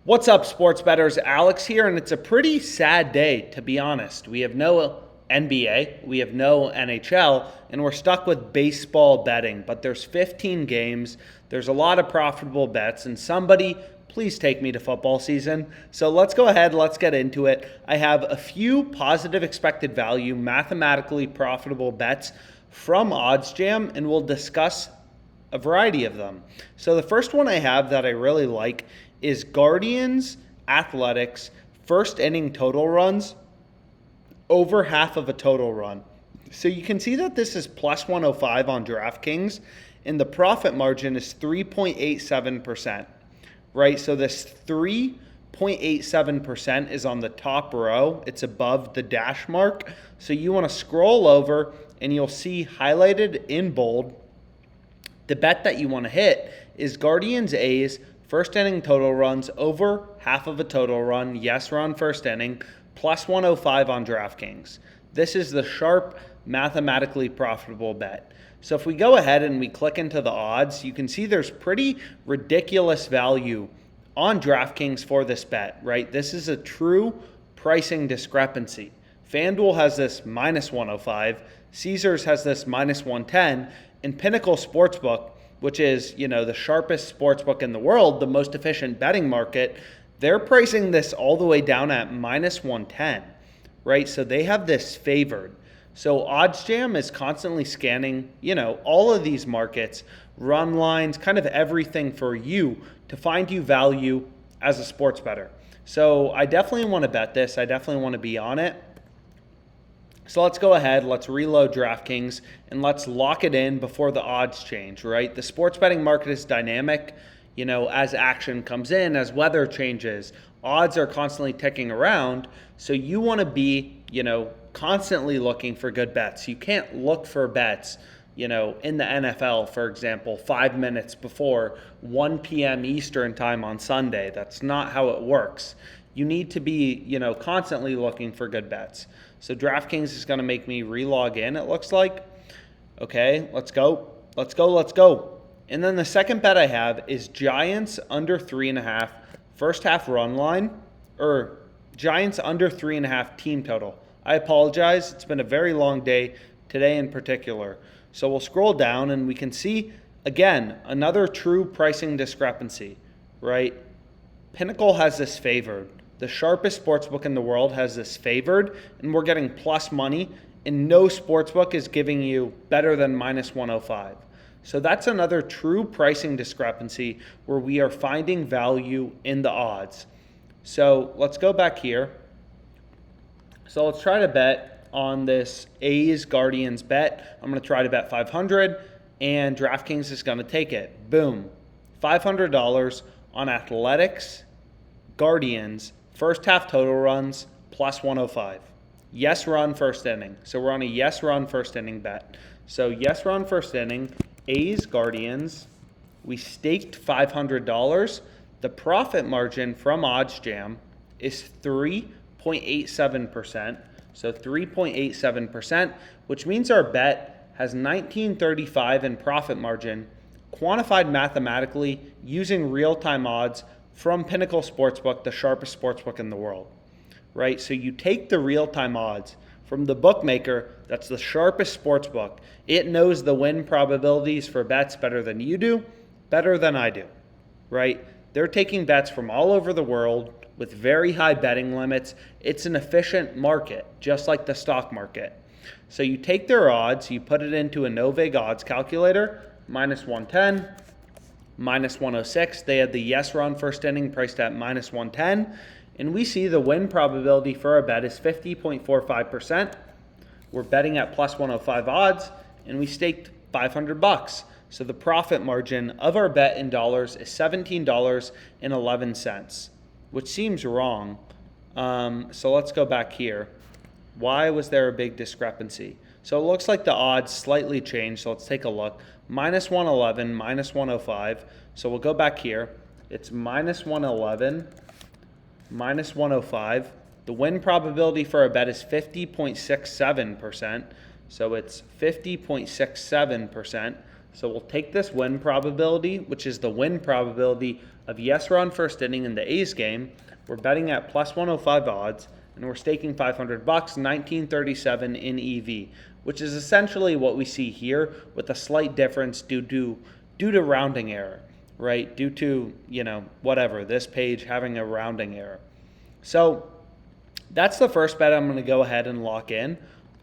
What's up, sports bettors? Alex here, and it's a pretty sad day, to be honest. We have no NBA, we have no NHL, and we're stuck with baseball betting. But there's 15 games, there's a lot of profitable bets, and somebody, please take me to football season. So let's go ahead, let's get into it. I have a few positive expected value, mathematically profitable bets from OddsJam, and we'll discuss a variety of them. So the first one I have that I really like is Guardians Athletics first inning total runs over half of a total run. So you can see that this is plus 105 on DraftKings, and the profit margin is 3.87%, right? So this 3.87% is on the top row. It's above the dash mark. So you want to scroll over and you'll see highlighted in bold, the bet that you want to hit is Guardians A's first inning total runs over half of a total run. Yes, run first inning, plus 105 on DraftKings. This is the sharp, mathematically profitable bet. So if we go ahead and we click into the odds, you can see there's pretty ridiculous value on DraftKings for this bet, right? This is a true pricing discrepancy. FanDuel has this minus 105, Caesars has this minus 110, and Pinnacle Sportsbook, which is, the sharpest sportsbook in the world, the most efficient betting market, they're pricing this all the way down at minus 110, right? So they have this favored. So OddsJam is constantly scanning, all of these markets, run lines, kind of everything for you to find you value as a sports bettor. So I definitely want to bet this. I definitely want to be on it. So let's go ahead, let's reload DraftKings, and let's lock it in before the odds change, right? The sports betting market is dynamic, as action comes in, as weather changes, odds are constantly ticking around. So you want to be, constantly looking for good bets. You can't look for bets, in the NFL, for example, 5 minutes before 1 p.m. Eastern time on Sunday. That's not how it works. You need to be, constantly looking for good bets. So DraftKings is going to make me relog in, it looks like. Okay, let's go. Let's go, let's go. And then the second bet I have is Giants under 3.5 first half run line, or Giants under 3.5 team total. I apologize. It's been a very long day today in particular. So we'll scroll down and we can see, again, another true pricing discrepancy, right? Pinnacle has this favored. The sharpest sportsbook in the world has this favored, and we're getting plus money, and no sportsbook is giving you better than minus 105. So that's another true pricing discrepancy where we are finding value in the odds. So let's go back here. So let's try to bet on this A's Guardians bet. I'm going to try to bet 500, and DraftKings is going to take it. Boom. $500 on Athletics, Guardians, first half total runs, plus 105. Yes run first inning. So we're on a yes run first inning bet. So yes run first inning, A's Guardians. We staked $500. The profit margin from OddsJam is 3.87%. So 3.87%, which means our bet has $19.35 in profit margin, quantified mathematically using real-time odds from Pinnacle Sportsbook, the sharpest sportsbook in the world, right? So you take the real-time odds from the bookmaker, that's the sharpest sportsbook. It knows the win probabilities for bets better than you do, better than I do, right? They're taking bets from all over the world with very high betting limits. It's an efficient market, just like the stock market. So you take their odds, you put it into a no-vig odds calculator, minus 110, minus 106. They had the yes run first inning priced at minus 110. And we see the win probability for our bet is 50.45%. We're betting at plus 105 odds, and we staked $500. So the profit margin of our bet in dollars is $17.11, which seems wrong. So let's go back here. Why was there a big discrepancy? So it looks like the odds slightly changed. So let's take a look. Minus 111, minus 105. So we'll go back here. It's minus 111, minus 105. The win probability for a bet is 50.67%. So it's 50.67%. So we'll take this win probability, which is the win probability of yes run first inning in the A's game. We're betting at plus 105 odds, and we're staking $500, 1937 in EV, which is essentially what we see here with a slight difference due to rounding error, right? Due to, whatever, this page having a rounding error. So that's the first bet I'm going to go ahead and lock in.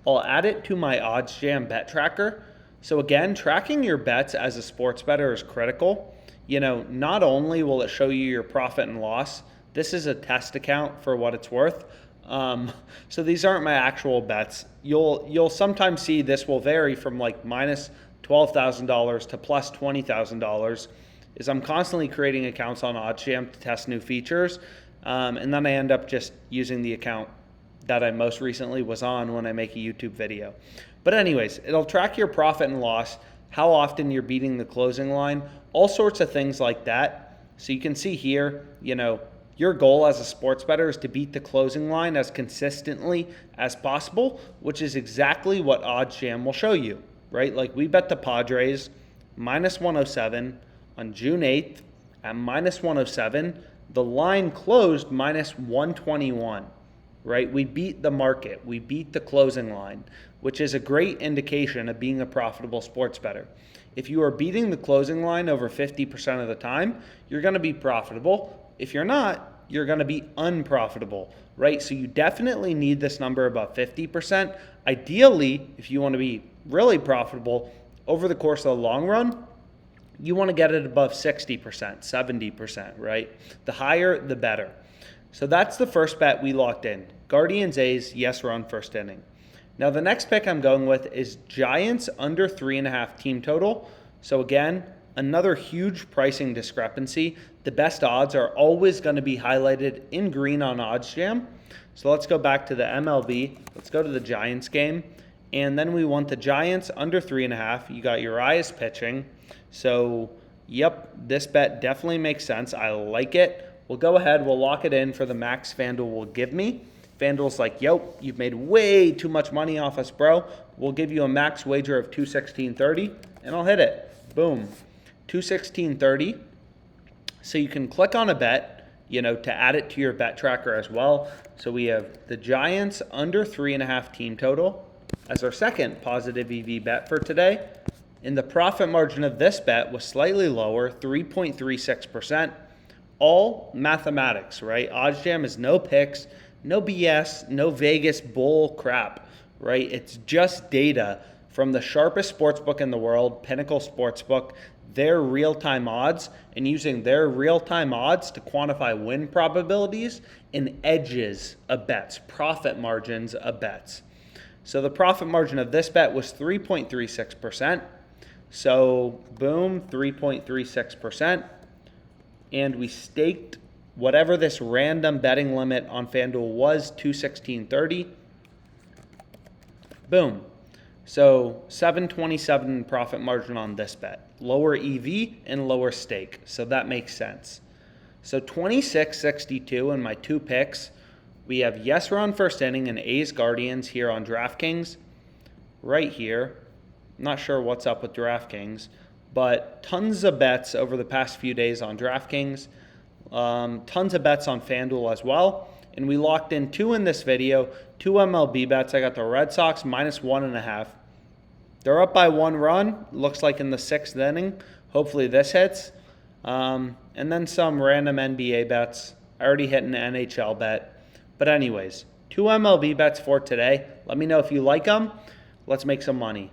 I'll add it to my OddsJam bet tracker. So again, tracking your bets as a sports bettor is critical. Not only will it show you your profit and loss, this is a test account for what it's worth. So these aren't my actual bets. You'll sometimes see this will vary from like minus $12,000 to plus $20,000, is I'm constantly creating accounts on OddsJam to test new features. And then I end up just using the account that I most recently was on when I make a YouTube video. But anyways, it'll track your profit and loss, how often you're beating the closing line, all sorts of things like that. So you can see here, your goal as a sports bettor is to beat the closing line as consistently as possible, which is exactly what OddsJam will show you, right? Like we bet the Padres minus 107 on June 8th at minus 107. The line closed minus 121, right? We beat the market. We beat the closing line, which is a great indication of being a profitable sports bettor. If you are beating the closing line over 50% of the time, you're going to be profitable. If you're not, you're going to be unprofitable, right? So you definitely need this number above 50%. Ideally, if you want to be really profitable over the course of the long run, you want to get it above 60%, 70%, right? The higher, the better. So that's the first bet we locked in. Guardians A's, yes run first inning. Now the next pick I'm going with is Giants under 3.5 team total. So again, another huge pricing discrepancy. The best odds are always going to be highlighted in green on OddsJam. So let's go back to the MLB. Let's go to the Giants game. And then we want the Giants under 3.5. You got Urias pitching. So, yep, this bet definitely makes sense. I like it. We'll go ahead. We'll lock it in for the max FanDuel will give me. FanDuel's like, yo, you've made way too much money off us, bro. We'll give you a max wager of $216.30, and I'll hit it. Boom. $216.30. So you can click on a bet, to add it to your bet tracker as well. So we have the Giants under 3.5 team total as our second positive EV bet for today. And the profit margin of this bet was slightly lower, 3.36%. All mathematics, right? OddsJam is no picks, no BS, no Vegas bull crap, right? It's just data from the sharpest sportsbook in the world, Pinnacle Sportsbook, their real-time odds, and using their real-time odds to quantify win probabilities and edges of bets, profit margins of bets. So the profit margin of this bet was 3.36%. So boom, 3.36%. And we staked whatever this random betting limit on FanDuel was, $216.30. Boom. So 727 profit margin on this bet. Lower EV and lower stake. So that makes sense. So 26.62 in my two picks. We have yes run first inning and A's Guardians here on DraftKings. Right here. I'm not sure what's up with DraftKings, but tons of bets over the past few days on DraftKings. Tons of bets on FanDuel as well. And we locked in two in this video, two MLB bets. I got the Red Sox minus 1.5. They're up by 1 run, looks like in the 6th inning. Hopefully this hits. And then some random NBA bets. I already hit an NHL bet. But anyways, two MLB bets for today. Let me know if you like them. Let's make some money.